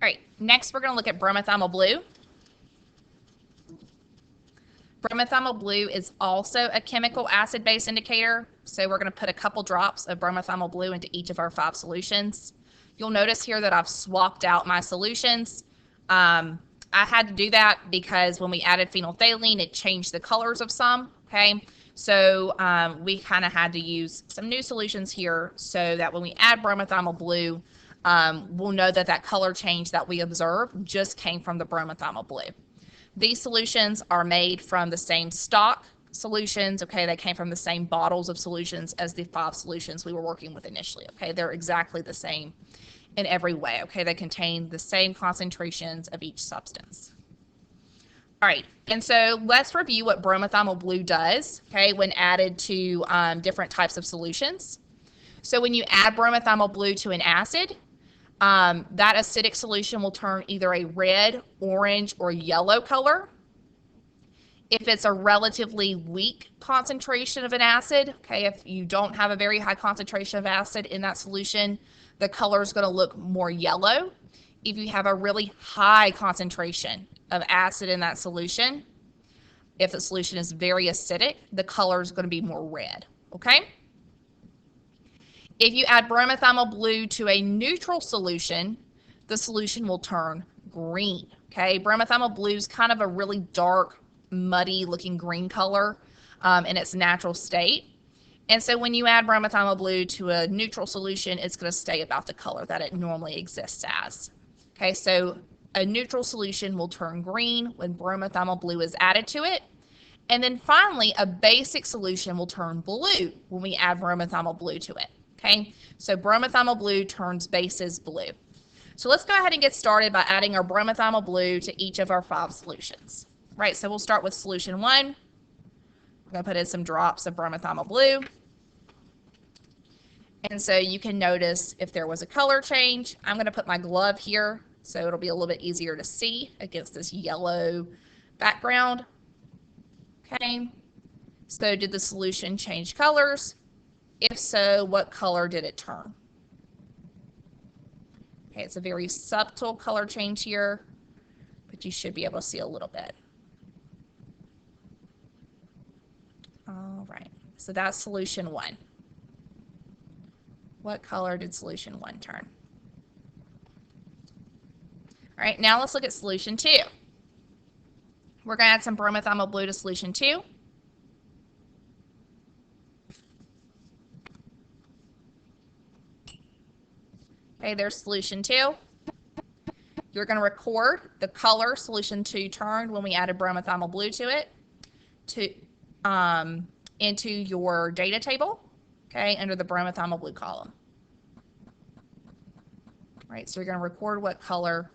All right, next we're going to look at bromothymol blue. Bromothymol blue is also a chemical acid-base indicator, so we're going to put a couple drops of bromothymol blue into each of our 5 solutions. You'll notice here that I've swapped out my solutions. I had to do that because when we added phenolphthalein, it changed the colors of some, okay? So we kind of had to use some new solutions here so that when we add bromothymol blue, we'll know that that color change that we observed just came from the bromothymol blue. These solutions are made from the same stock solutions, okay? They came from the same bottles of solutions as the 5 solutions we were working with initially, okay? They're exactly the same in every way, okay? They contain the same concentrations of each substance. All right, and so let's review what bromothymol blue does, okay, when added to different types of solutions. So when you add bromothymol blue to an acid, that acidic solution will turn either a red, orange, or yellow color. If it's a relatively weak concentration of an acid, okay, if you don't have a very high concentration of acid in that solution, the color is going to look more yellow. If you have a really high concentration of acid in that solution, if the solution is very acidic, the color is going to be more red, okay? If you add bromothymol blue to a neutral solution, the solution will turn green, okay? Bromothymol blue is kind of a really dark, muddy looking green color in its natural state. And so when you add bromothymol blue to a neutral solution, it's going to stay about the color that it normally exists as. Okay, so a neutral solution will turn green when bromothymol blue is added to it. And then finally, a basic solution will turn blue when we add bromothymol blue to it. Okay, so bromothymol blue turns bases blue. So let's go ahead and get started by adding our bromothymol blue to each of our 5 solutions. Right, so we'll start with solution 1. I'm going to put in some drops of bromothymol blue. And so you can notice if there was a color change. I'm going to put my glove here so it'll be a little bit easier to see against this yellow background. Okay, so did the solution change colors? If so, what color did it turn? Okay, it's a very subtle color change here, but you should be able to see a little bit. All right, so that's solution 1. What color did solution 1 turn? All right, now let's look at solution 2. We're going to add some bromothymol blue to solution 2. Okay, there's solution 2. You're going to record the color solution 2 turned when we added bromothymol blue to it into your data table, okay, under the bromothymol blue column. All right, so you're going to record what color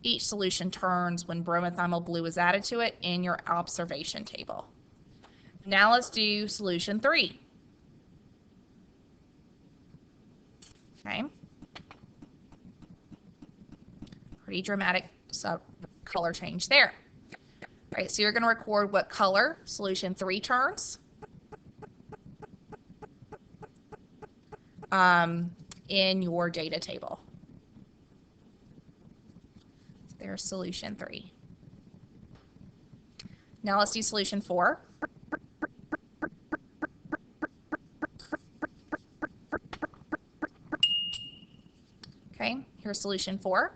each solution turns when bromothymol blue is added to it in your observation table. Now let's do solution 3. Okay. Pretty dramatic color change there. All right, so you're going to record what color solution 3 turns in your data table. So there's solution 3. Now let's do solution 4. Okay, here's solution 4.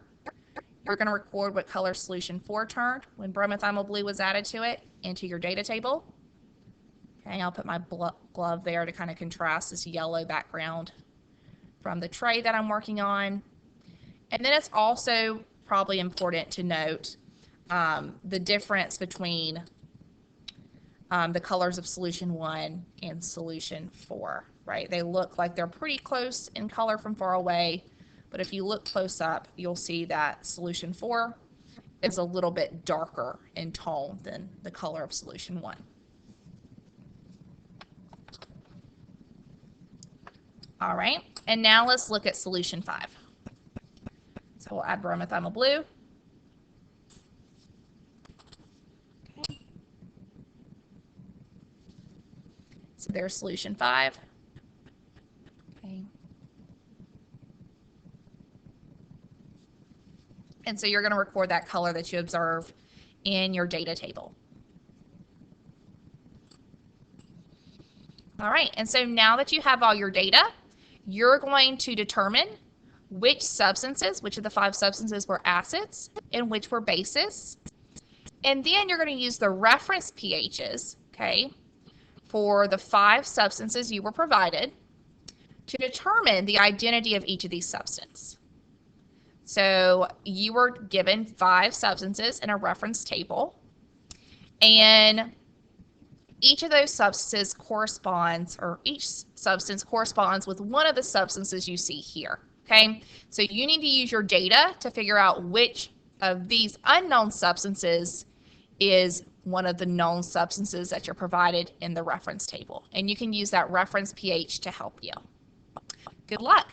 You're going to record what color solution 4 turned when bromothymol blue was added to it into your data table. Okay, I'll put my glove there to kind of contrast this yellow background from the tray that I'm working on. And then it's also probably important to note the difference between the colors of solution 1 and solution 4, right? They look like they're pretty close in color from far away. But if you look close up, you'll see that solution 4 is a little bit darker in tone than the color of solution 1. All right, and now let's look at solution 5. So we'll add bromothymol blue. Okay. So there's solution 5. Okay. And so you're going to record that color that you observe in your data table. All right, and so now that you have all your data, you're going to determine which substances, which of the 5 substances were acids and which were bases. And then you're going to use the reference pHs, okay, for the 5 substances you were provided to determine the identity of each of these substances. So you were given 5 substances in a reference table, and each of those substances corresponds, or each substance corresponds with one of the substances you see here, okay? So you need to use your data to figure out which of these unknown substances is one of the known substances that you're provided in the reference table. And you can use that reference pH to help you. Good luck.